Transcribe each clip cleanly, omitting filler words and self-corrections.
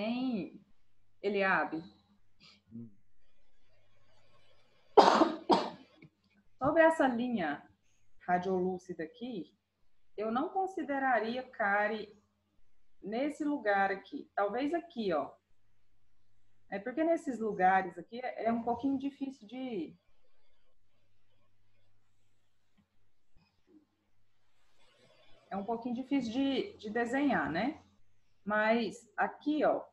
Em Eliabe, sobre essa linha radiolúcida aqui, eu não consideraria cárie nesse lugar aqui. Talvez aqui, ó. É porque nesses lugares aqui é um pouquinho difícil de... É um pouquinho difícil de desenhar, né? Mas aqui, ó,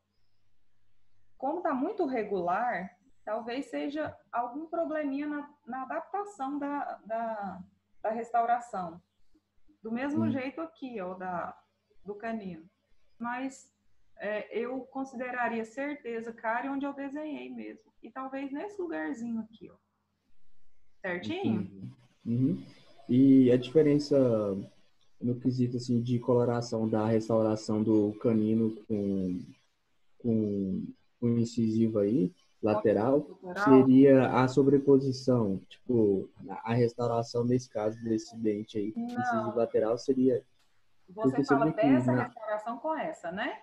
como tá muito regular, talvez seja algum probleminha na adaptação da restauração. Do mesmo jeito aqui, ó, do canino. Mas eu consideraria certeza cárie onde eu desenhei mesmo. E talvez nesse lugarzinho aqui, ó. Certinho? Uhum. E a diferença no quesito assim, de coloração da restauração do canino com o incisivo aí, lateral, seria a sobreposição, tipo, a restauração nesse caso desse dente aí, incisivo lateral seria... Você fala dessa restauração com essa, né?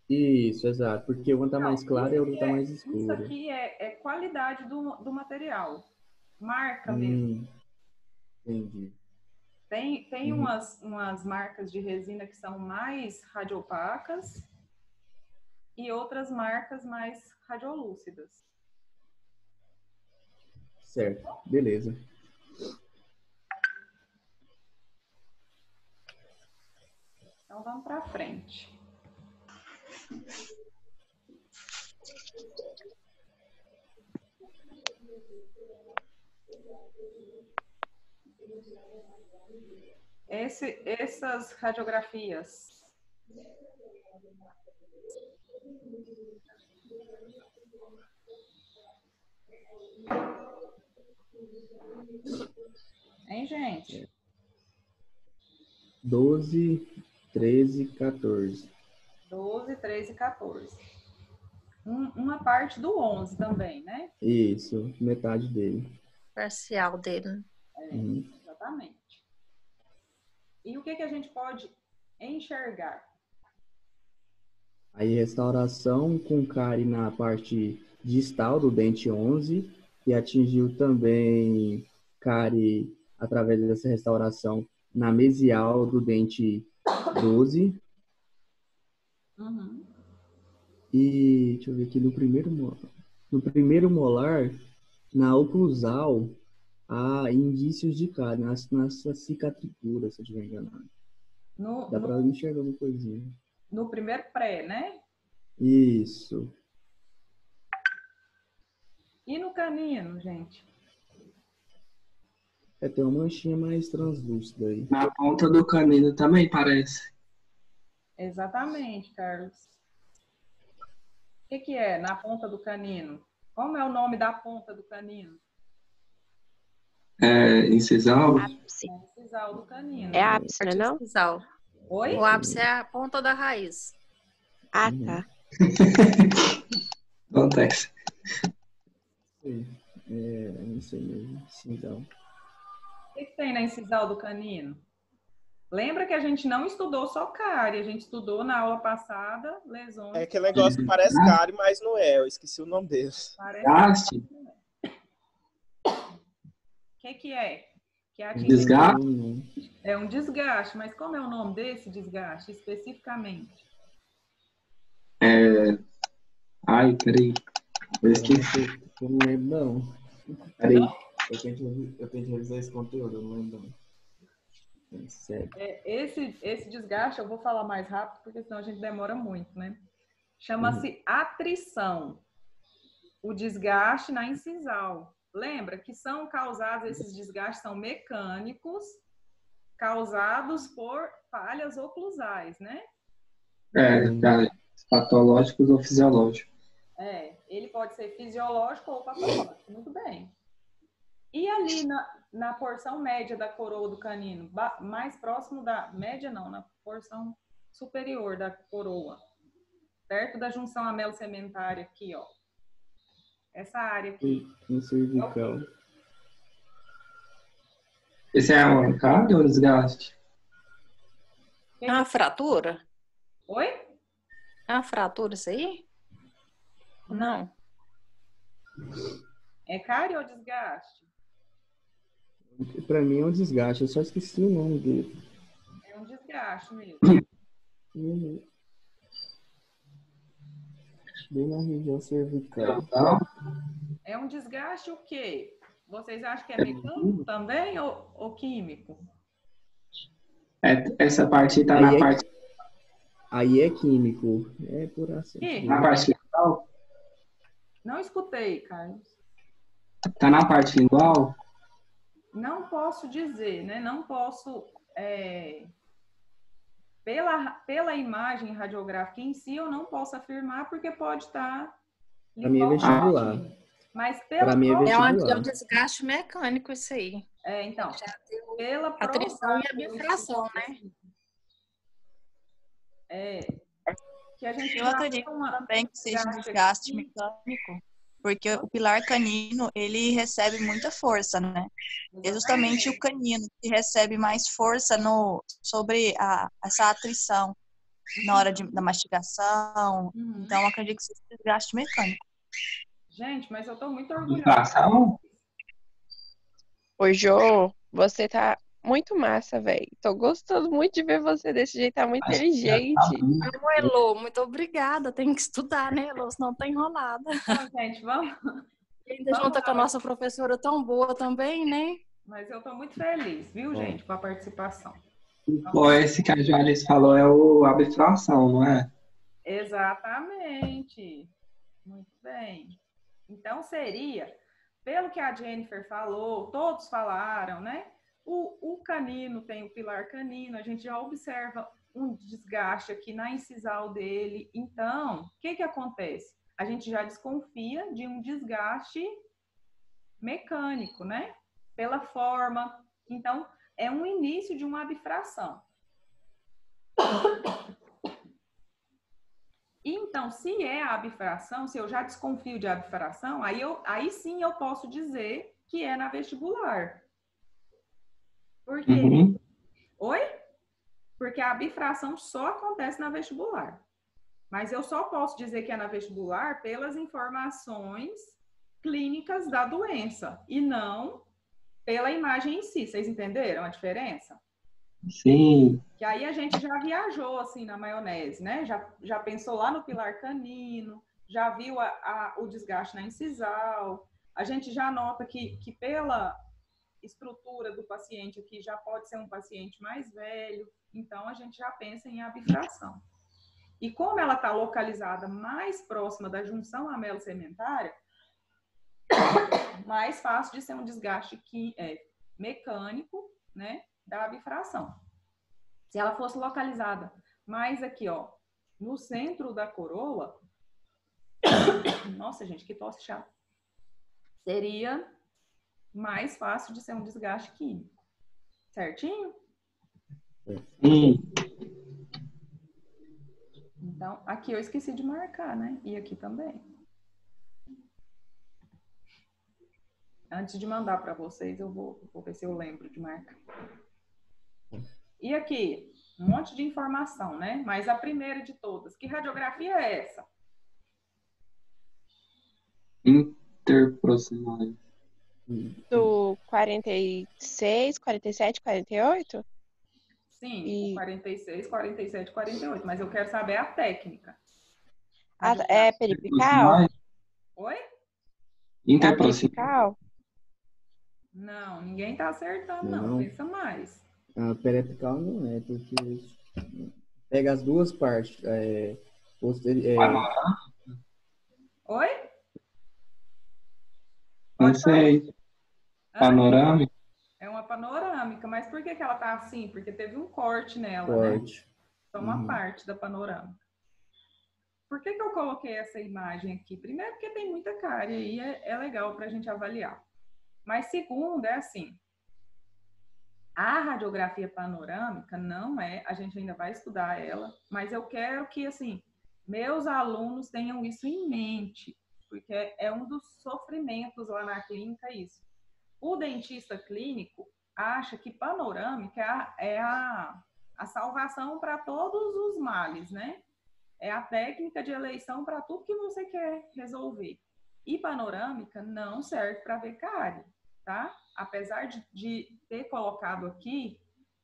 Isso, exato, porque uma tá mais clara e a outra tá mais escura. Isso aqui é qualidade do material, marca mesmo. Entendi. Tem umas marcas de resina que são mais radiopacas e outras marcas mais radiolúcidas. Certo, beleza. Então vamos para frente. Essas radiografias. Hein, gente? 12, 13, 14. 12, 13 e 14. Uma parte do 11 também, né? Isso, metade dele. Parcial dele. Exatamente. E o que a gente pode enxergar? Aí, restauração com cárie na parte distal do dente 11, e atingiu também cárie através dessa restauração na mesial do dente 12. E deixa eu ver aqui no primeiro molar, na oclusal, há indícios de cárie nessa cicatritura, se eu estiver enganado. Dá para enxergar uma coisinha. No primeiro pré, né? Isso. E no canino, gente? Tem uma manchinha mais translúcida aí. Na ponta do canino também parece. Exatamente, Carlos. O que é na ponta do canino? Como é o nome da ponta do canino? Incisal? Ápice. Incisal do canino. É ápice, né, não? Incisal. Oi? O ápice é a ponta da raiz. Ah, tá. Acontece. Não sei mesmo. Incisal. O que tem na incisal do canino? Lembra que a gente não estudou só cárie, a gente estudou na aula passada lesões. É aquele negócio que parece cárie, mas não é. Eu esqueci o nome deles. Desgaste? O que é? Que é Desgaste? É um desgaste, mas como é o nome desse desgaste especificamente? Ai, peraí. Eu esqueci. Eu não lembro, não. Peraí. Eu tenho que revisar esse conteúdo, eu não lembro, não. Sério. Esse desgaste, eu vou falar mais rápido, porque senão a gente demora muito, né? Chama-se atrição. O desgaste na incisal. Lembra que são causados, esses desgastes são mecânicos, causados por falhas oclusais, né? Patológicos ou fisiológicos. Ele pode ser fisiológico ou patológico, muito bem. E ali na porção média da coroa do canino, mais próximo da média não, na porção superior da coroa, perto da junção amelo-sementária aqui, ó. Essa área aqui. No cervical. Esse é uma cárie ou desgaste? É uma fratura? Oi? É uma fratura isso aí? Não. É cárie ou desgaste? Pra mim é um desgaste, eu só esqueci o nome dele. É um desgaste mesmo. Bem na região cervical. Então, É um desgaste o quê? Vocês acham que é mecânico também ou químico? essa parte tá Aí na é, parte, aí é químico. É por assim. Químico? na parte lingual? Não escutei, Carlos. Tá na parte lingual? Não posso dizer, né? Não posso... Pela imagem radiográfica em si, eu não posso afirmar, porque pode estar Pra mim é vestibular. Mas Pra mim é É um vestibular. desgaste mecânico isso aí. então, Já deu pela atrição e provável abfração, né? que a gente Eu já acredito tem uma também que seja um desgaste desgaste aqui. mecânico, porque o pilar canino, ele recebe muita força, né? É justamente o canino que recebe mais força sobre essa atrição na hora da mastigação. Uhum. Então, eu acredito que seja um desgaste mecânico. Gente, mas eu tô muito orgulhosa. Inflação? Ô, Jô, você tá muito massa, velho. Tô gostando muito de ver você desse jeito, tá muito inteligente. Não, Elô, muito obrigada. Tem que estudar, né, Elô? Senão tá enrolada. Então, gente, vamos... E ainda junta com a nossa professora tão boa também, né? Mas eu tô muito feliz, viu, gente, com a participação. Pô, esse que a Joalice falou é o abstração, não é? Exatamente. Muito bem. Então, seria, pelo que a Jennifer falou, todos falaram, né? O canino tem o pilar canino, a gente já observa um desgaste aqui na incisal dele. Então, o que acontece? A gente já desconfia de um desgaste mecânico, né? Pela forma. Então, é um início de uma abfração. Então, se é a abfração, se eu já desconfio de abfração, aí sim eu posso dizer que é na vestibular. Por quê? Uhum. Oi? Porque a abfração só acontece na vestibular. Mas eu só posso dizer que é na vestibular pelas informações clínicas da doença e não pela imagem em si. Vocês entenderam a diferença? Sim. Que aí a gente já viajou assim na maionese, né? Já pensou lá no pilar canino, já viu o desgaste na incisal. A gente já nota que pela estrutura do paciente aqui já pode ser um paciente mais velho, então a gente já pensa em abfração. E como ela está localizada mais próxima da junção amelo-sementária, mais fácil de ser um desgaste mecânico, né, da abfração. Se ela fosse localizada mais aqui, ó, no centro da coroa, nossa, gente, que tosse chata, seria mais fácil de ser um desgaste químico. Certinho? Sim. Então, aqui eu esqueci de marcar, né? E aqui também. Antes de mandar para vocês, eu vou ver se eu lembro de marcar. E aqui, um monte de informação, né? Mas a primeira de todas, que radiografia é essa? Interproximal. Do 46, 47, 48? Sim, 46, 47, 48. Mas eu quero saber a técnica. É peripical? Oi? Interproximal. Não, ninguém tá acertando, não. Pensa mais. A periapical não é, porque pega as duas partes. Oi? Não sei. Panorâmica? É uma panorâmica, mas por que ela tá assim? Porque teve um corte nela, Corte. né? Então, uma parte da panorâmica. Por que eu coloquei essa imagem aqui? Primeiro, porque tem muita cárie e é legal para a gente avaliar. Mas segundo, é assim, a radiografia panorâmica não é, a gente ainda vai estudar ela, mas eu quero que, assim, meus alunos tenham isso em mente, porque é um dos sofrimentos lá na clínica isso. O dentista clínico acha que panorâmica é a salvação para todos os males, né? é a técnica de eleição para tudo que você quer resolver. E panorâmica não serve para ver cárie, tá? Apesar de ter colocado aqui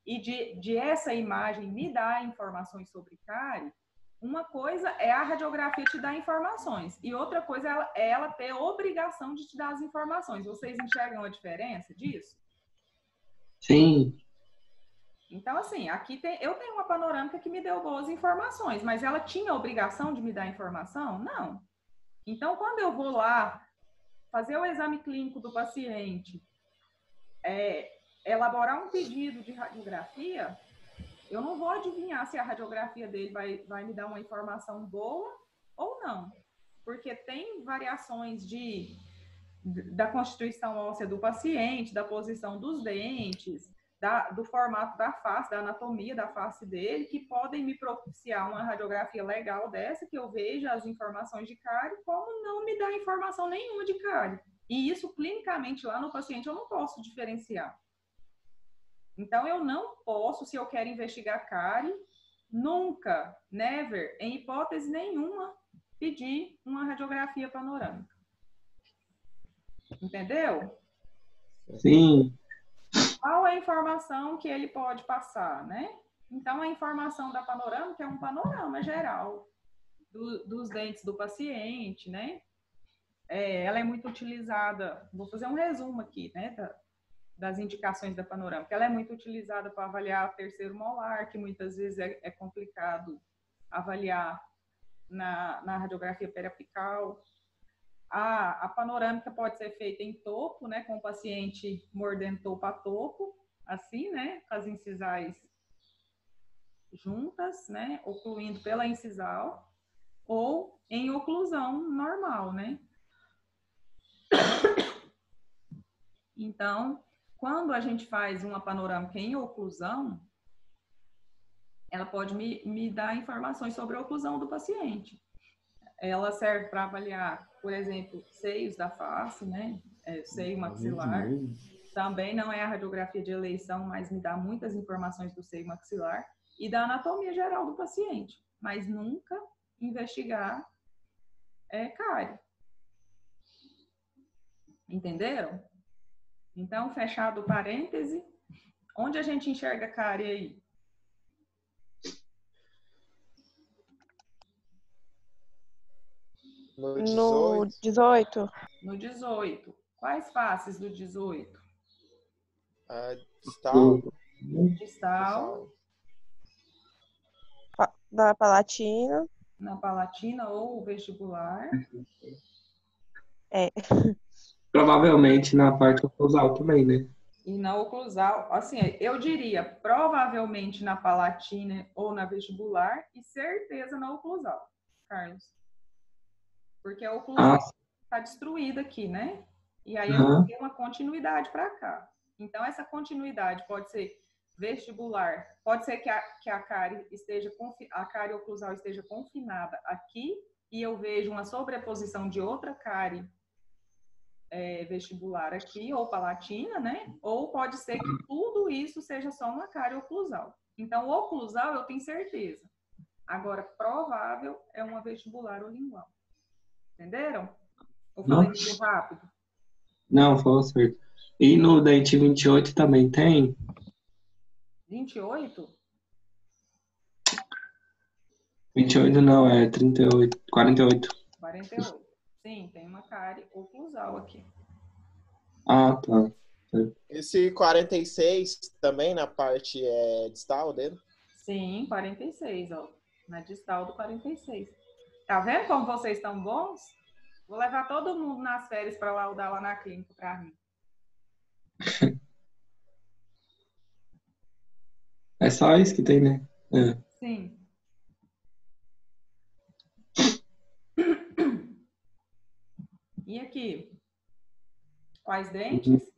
e de essa imagem me dar informações sobre cárie, uma coisa é a radiografia te dar informações e outra coisa é ela ter obrigação de te dar as informações. Vocês enxergam a diferença disso? Sim. Então, assim, aqui eu tenho uma panorâmica que me deu boas informações, mas ela tinha a obrigação de me dar informação? Não. Então, quando eu vou lá fazer o exame clínico do paciente, elaborar um pedido de radiografia, eu não vou adivinhar se a radiografia dele vai me dar uma informação boa ou não. Porque tem variações da constituição óssea do paciente, da posição dos dentes, do formato da face, da anatomia da face dele, que podem me propiciar uma radiografia legal dessa, que eu veja as informações de cárie, como não me dá informação nenhuma de cárie. E isso, clinicamente, lá no paciente, eu não posso diferenciar. Então, eu não posso, se eu quero investigar cárie, nunca, never, em hipótese nenhuma, pedir uma radiografia panorâmica. Entendeu? Sim. Qual é a informação que ele pode passar, né? Então, a informação da panorâmica é um panorama geral dos dentes do paciente, né? Ela é muito utilizada, vou fazer um resumo aqui, né, das indicações da panorâmica. Ela é muito utilizada para avaliar o terceiro molar, que muitas vezes é complicado avaliar na radiografia periapical. A panorâmica pode ser feita em topo, né, com o paciente mordendo topo a topo, assim, né, com as incisais juntas, né, ocluindo pela incisal, ou em oclusão normal, né. Então, quando a gente faz uma panorâmica em oclusão, ela pode me dar informações sobre a oclusão do paciente. Ela serve para avaliar, por exemplo, seios da face, né? Seio maxilar. Também não é a radiografia de eleição, mas me dá muitas informações do seio maxilar e da anatomia geral do paciente, mas nunca investigar cárie. Entenderam? Então, fechado o parêntese, onde a gente enxerga cárie aí? No 18. No 18. Quais faces do 18? Distal. Distal. Da palatina. Na palatina ou vestibular. Provavelmente na parte oclusal também, né? E na oclusal, assim, eu diria provavelmente na palatina ou na vestibular e certeza na oclusal, Carlos. Porque a oclusão está destruída aqui, né? E aí tem uma continuidade para cá. Então, essa continuidade pode ser vestibular, pode ser que a cárie a cárie oclusal esteja confinada aqui e eu vejo uma sobreposição de outra cárie vestibular aqui, ou palatina, né? Ou pode ser que tudo isso seja só uma cárie oclusal. Então, oclusal eu tenho certeza. Agora, provável é uma vestibular ou lingual. Entenderam? Ou falei muito rápido? Não, falou certo. E no dente 28 também tem? 28? 28 não, é 38, 48. 48. Sim, tem uma cárie oclusal aqui. Ah, tá. Esse 46 também na parte distal dele? Sim, 46, ó. Na distal do 46. Tá vendo como vocês estão bons? Vou levar todo mundo nas férias para laudar lá na clínica para mim. É só isso que tem, né? Sim. E aqui? Quais dentes?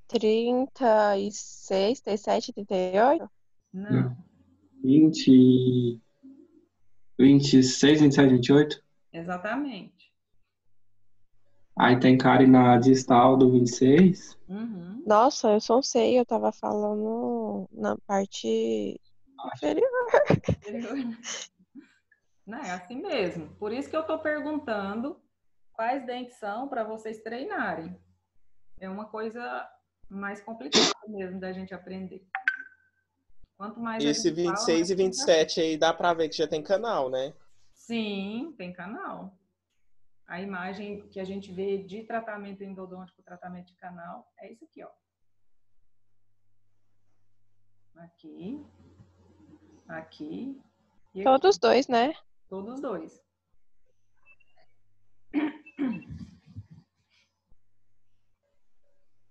36, 37, 38? Não. 20, 26, 27, 28? Exatamente. Aí tem cárie na distal do 26. Uhum. Nossa, eu só sei, eu tava falando na parte inferior. Não, é assim mesmo. Por isso que eu estou perguntando quais dentes são para vocês treinarem. É uma coisa mais complicada mesmo da gente aprender. Quanto mais a Esse gente fala, 26 mais e a gente 27 aí dá pra ver que já tem canal, né? Sim, tem canal. A imagem que a gente vê de tratamento endodôntico, tratamento de canal, é isso aqui, ó. Aqui, aqui e aqui. Todos dois, né? Todos dois.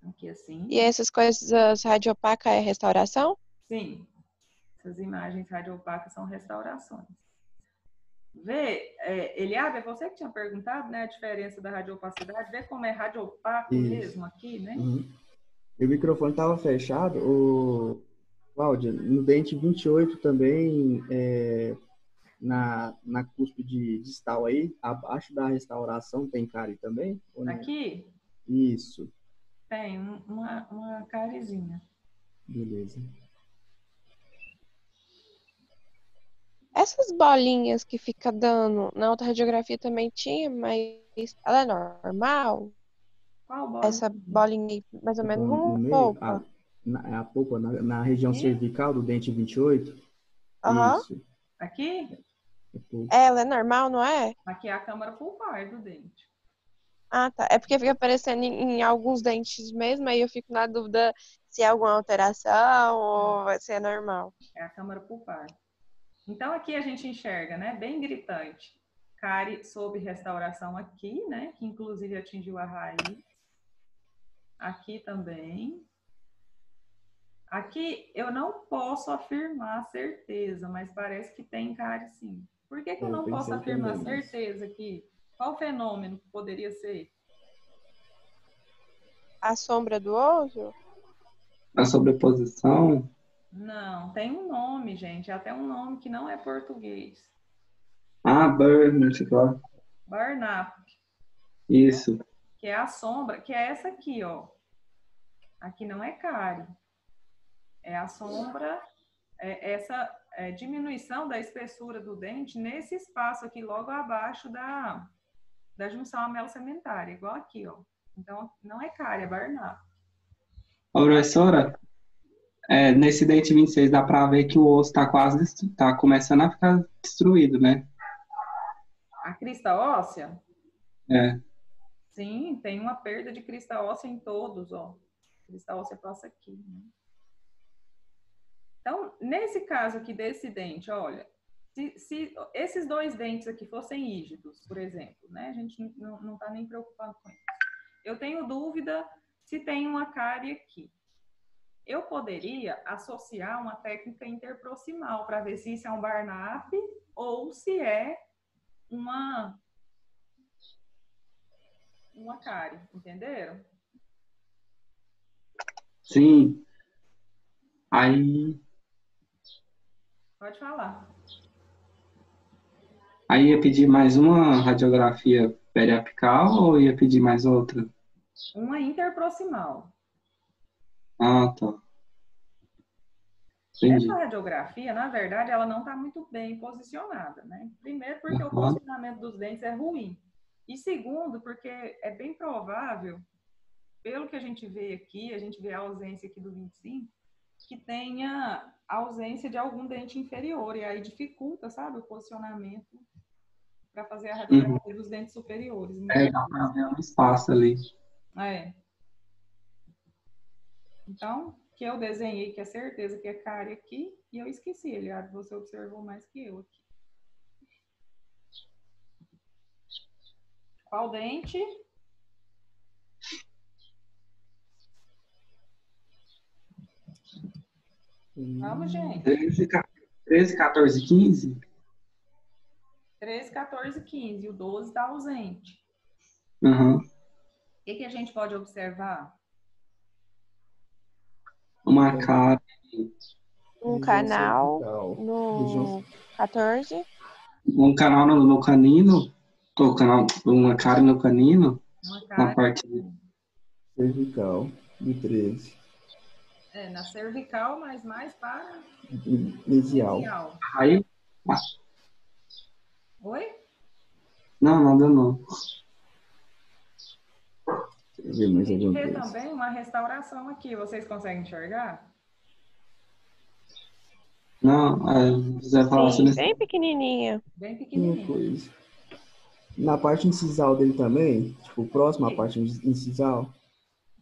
Aqui assim. E essas coisas radiopaca é restauração? Sim. Essas imagens radiopacas são restaurações. Vê, Eliabe, é você que tinha perguntado, né, a diferença da radiopacidade. Vê como é radiopaco Isso. mesmo aqui, né? Uhum. E o microfone estava fechado. Cláudia, no dente 28 também, na cúspide distal aí, abaixo da restauração tem cárie também? Ou não? Aqui Isso. tem uma carizinha. Beleza. Essas bolinhas que fica dando na outra radiografia também tinha, mas ela é normal? Qual bola? Essa bolinha aí, mais ou menos No como meio, polpa. a polpa na região Aqui? cervical do dente 28. Aham. Isso. Aqui? É polpa. Ela é normal, não é? Aqui é a câmara pulpar do dente. Ah, tá. É porque fica aparecendo em alguns dentes mesmo, aí eu fico na dúvida se é alguma alteração ou se é normal. É a câmara pulpar. Então, aqui a gente enxerga, né, bem gritante, cárie sob restauração aqui, né, que inclusive atingiu a raiz. Aqui também. Aqui eu não posso afirmar certeza, mas parece que tem cárie sim. Por que eu não posso afirmar certeza aqui? Qual fenômeno poderia ser? A sombra do osso? A sobreposição. Não, tem um nome, gente. Até um nome que não é português. Ah, burn, tipo, Burn-up, isso. que é a sombra, que é essa aqui, ó. Aqui não é cárie. É a sombra, essa diminuição da espessura do dente nesse espaço aqui, logo abaixo da junção amelo-sementária, igual aqui, ó. Então, não é cárie, é burn-up. Ô, professora, nesse dente 26 dá pra ver que o osso tá começando a ficar destruído, né? A crista óssea? É. Sim, tem uma perda de crista óssea em todos, ó. A crista óssea passa aqui, né? Então, nesse caso aqui desse dente, olha, se esses dois dentes aqui fossem rígidos, por exemplo, né? A gente não está nem preocupado com isso. Eu tenho dúvida se tem uma cárie aqui. Eu poderia associar uma técnica interproximal para ver se isso é um burn-up ou se é uma cárie, entenderam? Sim. Aí Pode falar. ia pedir mais uma radiografia periapical ou ia pedir mais outra? Uma interproximal. Ah, tá. Entendi. Essa radiografia, na verdade, ela não está muito bem posicionada, né? Primeiro, porque o Uhum. posicionamento dos dentes é ruim. E segundo, porque é bem provável, pelo que a gente vê aqui, a gente vê a ausência aqui do 25, que tenha ausência de algum dente inferior. E aí dificulta, sabe, o posicionamento para fazer a radiografia dos dentes superiores. Dá pra ver um espaço ali. É. Então, que eu desenhei, que é certeza que é cárie aqui, e eu esqueci, Eliade, você observou mais que eu aqui. Qual dente? Vamos, gente. 13, 14, 15? 13, 14, 15. O 12 está ausente. Uhum. O que a gente pode observar? Uma cara. Um canal no 14. Um canal no canino. Uma cara no canino. Uma Na cárie. parte Cervical, de 13. na cervical, mas mais para Mesial. mesial. Aí, Oi? não, nada não. Deixa eu ver mais Tem que alguma ver coisa. também uma restauração aqui. Vocês conseguem enxergar? Não, você falar Sim, sobre bem pequenininha. Bem Uma pequenininho. coisa. Na parte incisal dele também, tipo, próximo à Aqui. parte incisal,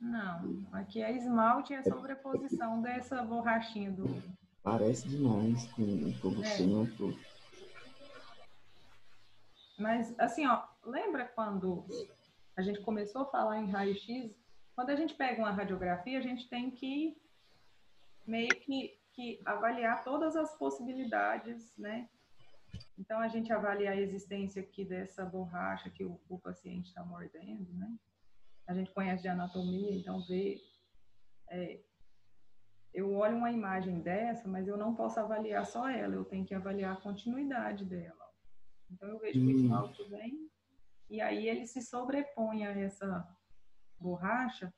Não, aqui é esmalte e a sobreposição dessa borrachinha do... parece demais com você, né? Pô? Mas, assim, ó, lembra quando a gente começou a falar em raio-x? Quando a gente pega uma radiografia, a gente tem que meio que avaliar todas as possibilidades, né? Então, a gente avalia a existência aqui dessa borracha que o paciente está mordendo, né? A gente conhece de anatomia, então vê... eu olho uma imagem dessa, mas eu não posso avaliar só ela, eu tenho que avaliar a continuidade dela. Então, eu vejo que o esmalte vem e aí ele se sobrepõe a essa borracha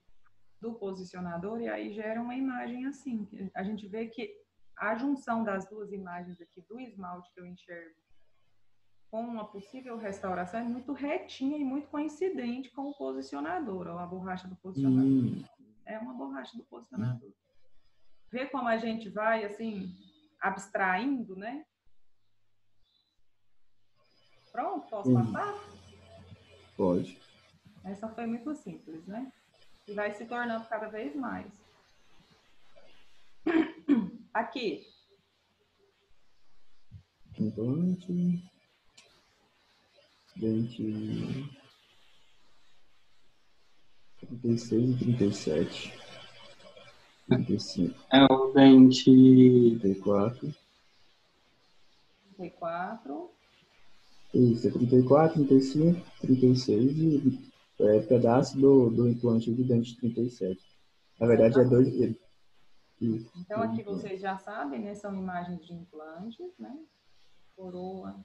do posicionador e aí gera uma imagem assim. A gente vê que a junção das duas imagens aqui do esmalte que eu enxergo com uma possível restauração é muito retinha e muito coincidente com o posicionador, ou a borracha do posicionador. É uma borracha do posicionador. Vê como a gente vai, assim, abstraindo, né? Pronto, posso passar? Pode. Essa foi muito simples, né? E vai se tornando cada vez mais. Aqui. Implante. Dente 36 e 37. 35. É o dente 34. 34. Isso, é 34, 35, 36 e pedaço do implante de dente 37. Na verdade, é dois deles. Então, aqui vocês já sabem, né? São imagens de implantes, né? Coroa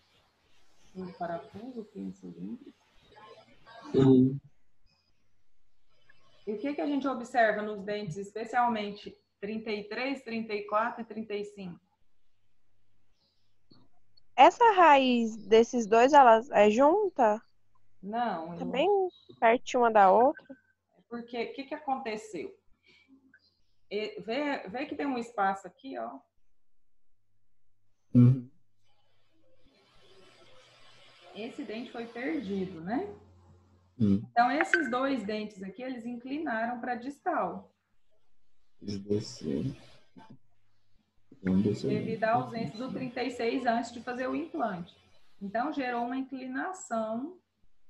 do parafuso, pino cilíndrico. E o que a gente observa nos dentes, especialmente 33, 34 e 35? Essa raiz desses dois, elas é junta? Não. Tá bem pertinho uma da outra. Porque o que aconteceu? Vê que tem um espaço aqui, ó. Esse dente foi perdido, né? Então, esses dois dentes aqui, eles inclinaram para distal. Devido à ausência do 36 antes de fazer o implante. Então, gerou uma inclinação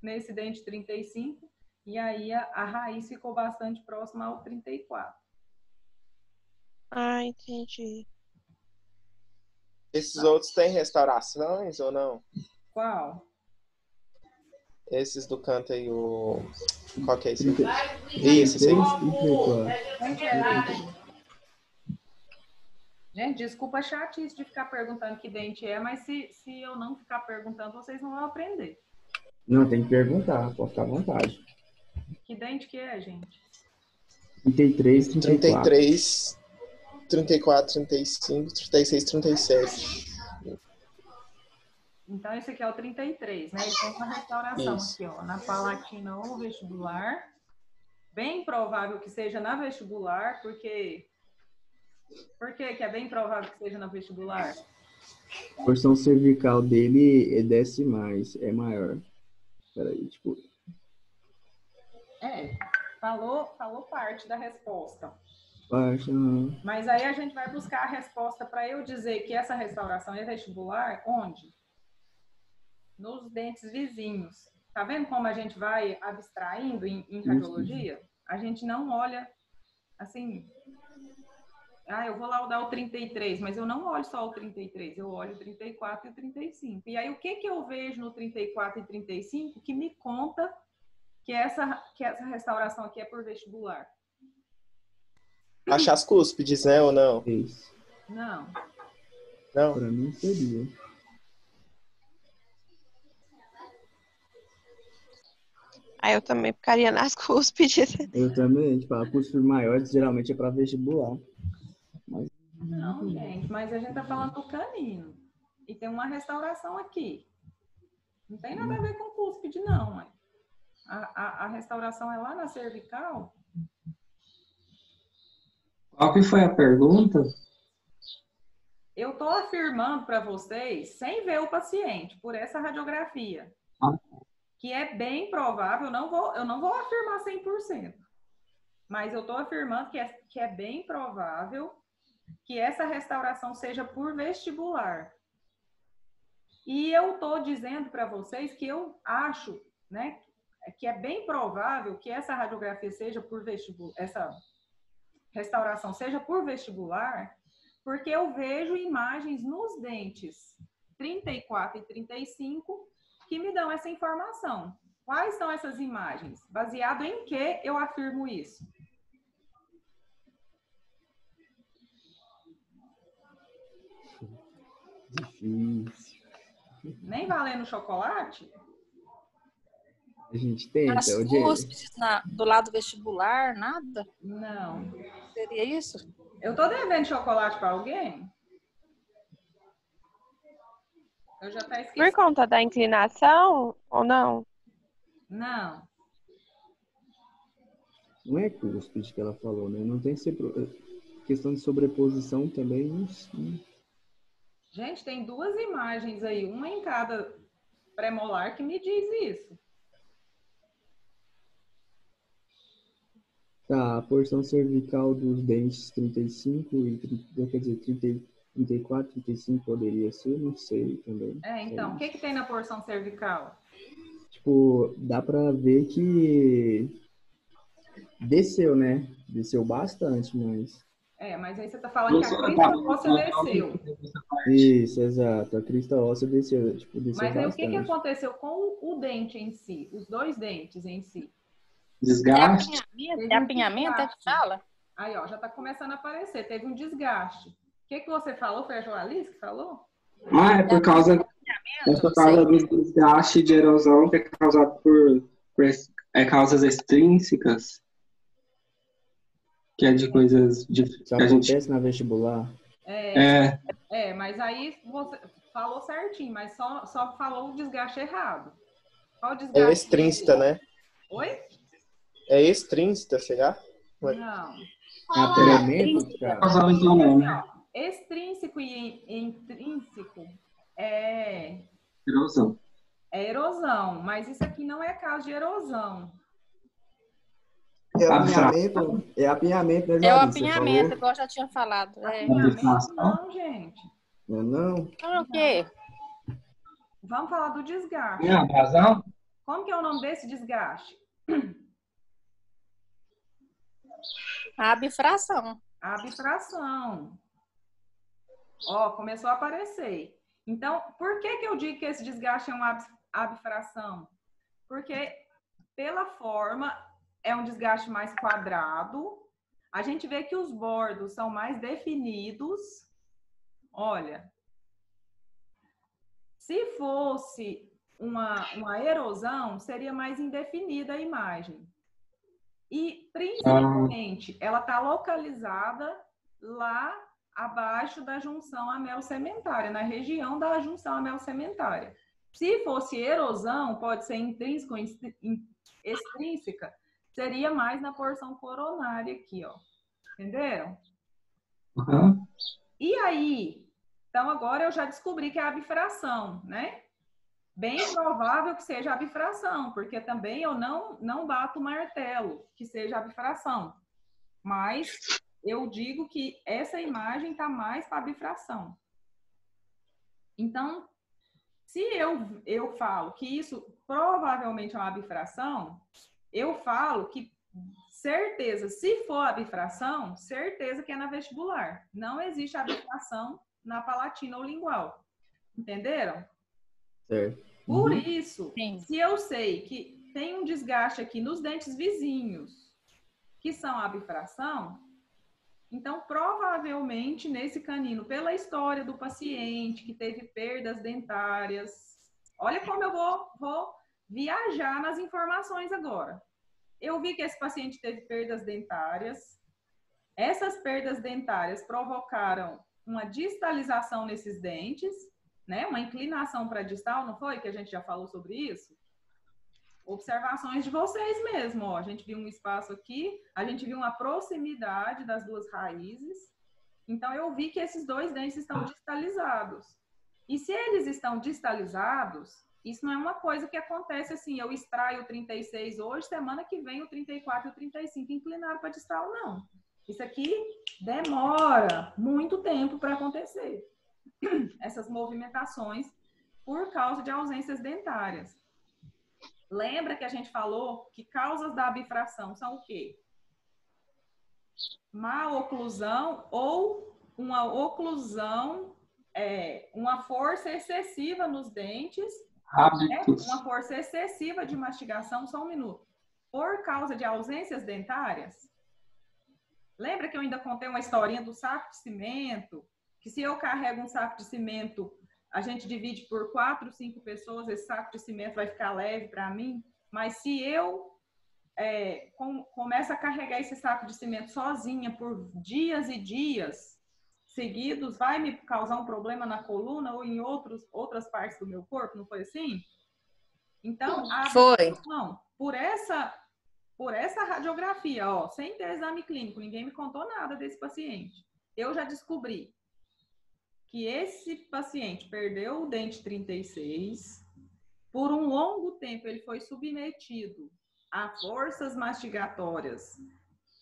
nesse dente 35 e aí a raiz ficou bastante próxima ao 34. Ah, entendi. Esses outros têm restaurações ou não? Qual? Esses do canto aí, qual que é esse aqui? Isso, esse aí. Gente, desculpa a chatice de ficar perguntando que dente é, mas se eu não ficar perguntando, vocês não vão aprender. Não, tem que perguntar, pode ficar à vontade. Que dente que é, gente? 33, 34. 33, 34, 35, 36, 37. Então, esse aqui é o 33, né? Ele tem uma restauração Isso. aqui, ó, na palatina ou vestibular. Bem provável que seja na vestibular, porque... Por que é bem provável que seja na vestibular? A porção cervical dele desce mais, é maior. Peraí, tipo... Falou parte da resposta. Baixa... Mas aí a gente vai buscar a resposta para eu dizer que essa restauração é vestibular, onde? Nos dentes vizinhos. Tá vendo como a gente vai abstraindo em radiologia? A gente não olha, assim... eu vou lá dar o 33, mas eu não olho só o 33, eu olho o 34 e o 35. E aí, o que eu vejo no 34 e 35 que me conta que essa restauração aqui é por vestibular? Achar as cúspides, né, ou não? Isso. Não. Não? Para mim seria. Aí eu também ficaria nas cúspides. Eu também, tipo, a cúspide maior geralmente é para vestibular. Mas Não, gente, mas a gente tá falando do canino. E tem uma restauração aqui. Não tem nada a ver com cúspide, não, mãe. A restauração é lá na cervical. Qual que foi a pergunta? Eu tô afirmando para vocês, sem ver o paciente, por essa radiografia, que é bem provável, eu não vou afirmar 100%, mas eu estou afirmando que é bem provável que essa restauração seja por vestibular. E eu estou dizendo para vocês que eu acho, né, que é bem provável que essa radiografia seja por vestibular, essa restauração seja por vestibular, porque eu vejo imagens nos dentes 34 e 35 que me dão essa informação. Quais são essas imagens? Baseado em que eu afirmo isso? difícil. Nem valendo chocolate? A gente tenta. As cúspides do lado vestibular, nada? Não. Seria isso? Eu tô devendo chocolate para alguém? Eu já até esqueci. Por conta da inclinação ou não? Não. Não é cúspide que ela falou, né? Não tem questão de sobreposição também. Não. Gente, tem duas imagens aí, uma em cada premolar que me diz isso. Tá, a porção cervical dos dentes 35 e 34, 35 poderia ser, não sei também. Então, o que tem na porção cervical? Tipo, dá pra ver que desceu, né? Desceu bastante, mas... Mas aí você tá falando que a crista óssea desceu. Isso, exato. A crista óssea desceu, tipo, desceu mas aí bastante. o que aconteceu com o dente em si? Os dois dentes em si? Desgaste. É apinhamento, é que fala? Aí, ó, já tá começando a aparecer. Teve um desgaste. O que você falou? Foi a Joalice que falou? É por causa do desgaste de erosão que é causado por causas extrínsecas, que é de coisas de Isso acontece na vestibular? Mas aí você falou certinho, mas só falou o desgaste errado. Qual o desgaste? É extrínsita, né? Oi? É extrínsita, será? Não. Apinhamento, cara? Extrínseco e intrínseco é erosão. É erosão, mas isso aqui não é caso de erosão. É apinhamento, né, É o apinhamento, igual eu já tinha falado. Apinhamento não, gente. Não? O quê? Vamos falar do desgaste. Razão? Como que é o nome desse desgaste? A bifração. A bifração. Ó, começou a aparecer. Então, por que eu digo que esse desgaste é uma abfração? Porque pela forma é um desgaste mais quadrado. A gente vê que os bordos são mais definidos. Olha, se fosse uma erosão, seria mais indefinida a imagem. E, principalmente, ela está localizada lá abaixo da junção amelo-sementária, na região da junção amelo-sementária. Se fosse erosão, pode ser intrínseca ou extrínseca, seria mais na porção coronária aqui, ó. Entenderam? Uhum. E aí, então agora eu já descobri que é a bifração, né? Bem provável que seja a bifração, porque também eu não bato o martelo que seja a bifração. Mas eu digo que essa imagem está mais para a bifração. Então, se eu falo que isso provavelmente é uma bifração, eu falo que certeza, se for a bifração, certeza que é na vestibular. Não existe a bifração na palatina ou lingual. Entenderam? Certo. Por isso, Sim. se eu sei que tem um desgaste aqui nos dentes vizinhos, que são a bifração, então provavelmente nesse canino, pela história do paciente que teve perdas dentárias, olha como eu vou viajar nas informações agora. Eu vi que esse paciente teve perdas dentárias. Essas perdas dentárias provocaram uma distalização nesses dentes, né? Uma inclinação para distal, não foi? Que a gente já falou sobre isso? Observações de vocês mesmo, ó. A gente viu um espaço aqui, a gente viu uma proximidade das duas raízes. Então, eu vi que esses dois dentes estão distalizados. E se eles estão distalizados, isso não é uma coisa que acontece assim, eu extraio o 36 hoje, semana que vem o 34 e o 35 inclinaram para distal, não. Isso aqui demora muito tempo para acontecer. Essas movimentações por causa de ausências dentárias. Lembra que a gente falou que causas da bifração são o quê? Má oclusão ou uma oclusão, uma força excessiva nos dentes, uma força excessiva de mastigação, só um minuto, por causa de ausências dentárias. Lembra que eu ainda contei uma historinha do saco de cimento? Que se eu carrego um saco de cimento, a gente divide por 4, 5 pessoas, esse saco de cimento vai ficar leve para mim. Mas se eu começo a carregar esse saco de cimento sozinha por dias e dias seguidos, vai me causar um problema na coluna ou em outras partes do meu corpo, não foi assim? Então, não, por essa radiografia, ó, sem ter exame clínico, ninguém me contou nada desse paciente. Eu já descobri que esse paciente perdeu o dente 36, por um longo tempo ele foi submetido a forças mastigatórias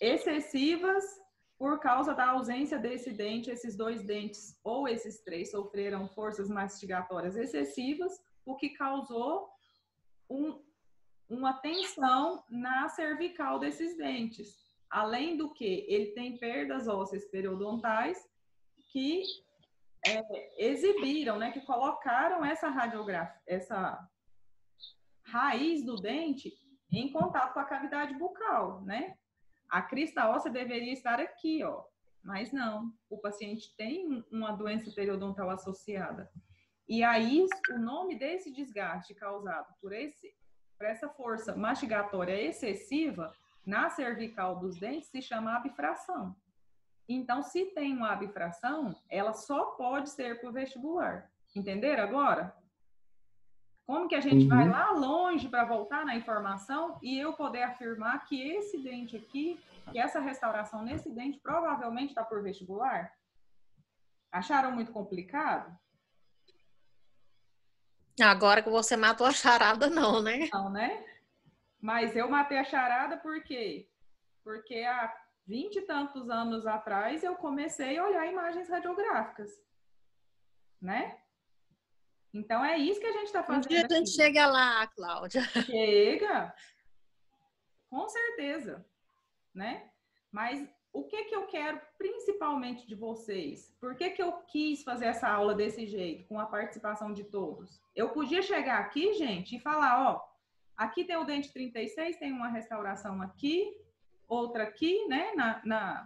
excessivas por causa da ausência desse dente. Esses dois dentes, ou esses três, sofreram forças mastigatórias excessivas, o que causou uma tensão na cervical desses dentes. Além do que, ele tem perdas ósseas periodontais que exibiram, né, que colocaram essa radiografia, essa raiz do dente em contato com a cavidade bucal, né? A crista óssea deveria estar aqui, ó, mas não. O paciente tem uma doença periodontal associada. E aí, o nome desse desgaste causado por essa força mastigatória excessiva na cervical dos dentes se chama abfração. Então, se tem uma abfração, ela só pode ser por vestibular. Entenderam agora? Como que a gente vai lá longe para voltar na informação e eu poder afirmar que esse dente aqui, que essa restauração nesse dente provavelmente está por vestibular? Acharam muito complicado? Agora que você matou a charada, não, né? Não, né? Mas eu matei a charada por quê? Porque há 20 e tantos anos atrás eu comecei a olhar imagens radiográficas, né? Então é isso que a gente está fazendo. Um dia a gente chega lá, Cláudia. Chega, com certeza, né? Mas o que eu quero principalmente de vocês? Por que eu quis fazer essa aula desse jeito, com a participação de todos? Eu podia chegar aqui, gente, e falar, ó, aqui tem o dente 36, tem uma restauração aqui, outra aqui, né,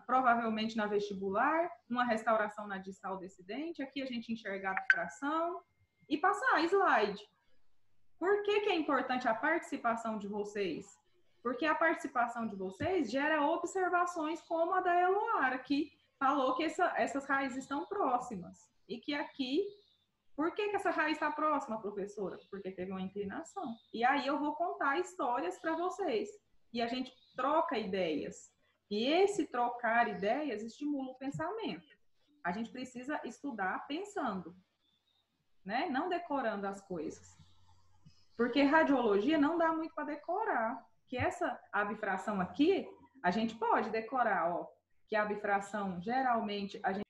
provavelmente na vestibular, uma restauração na distal desse dente, aqui a gente enxergar a bifração e passar a slide. Por que é importante a participação de vocês? Porque a participação de vocês gera observações como a da Eloara, que falou que essas raízes estão próximas. E que aqui, por que essa raiz está próxima, professora? Porque teve uma inclinação. E aí eu vou contar histórias para vocês. E a gente troca ideias. E esse trocar ideias estimula o pensamento. A gente precisa estudar pensando, né? Não decorando as coisas. Porque radiologia não dá muito para decorar. Que essa abfração aqui, a gente pode decorar, ó, que a abfração geralmente a gente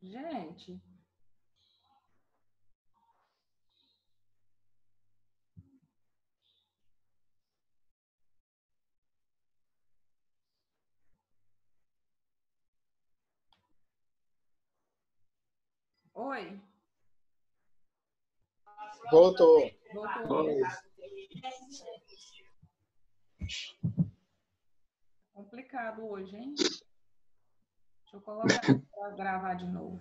Gente, oi. Voltou. Voltou. Complicado hoje, hein? Deixa eu colocar para gravar de novo.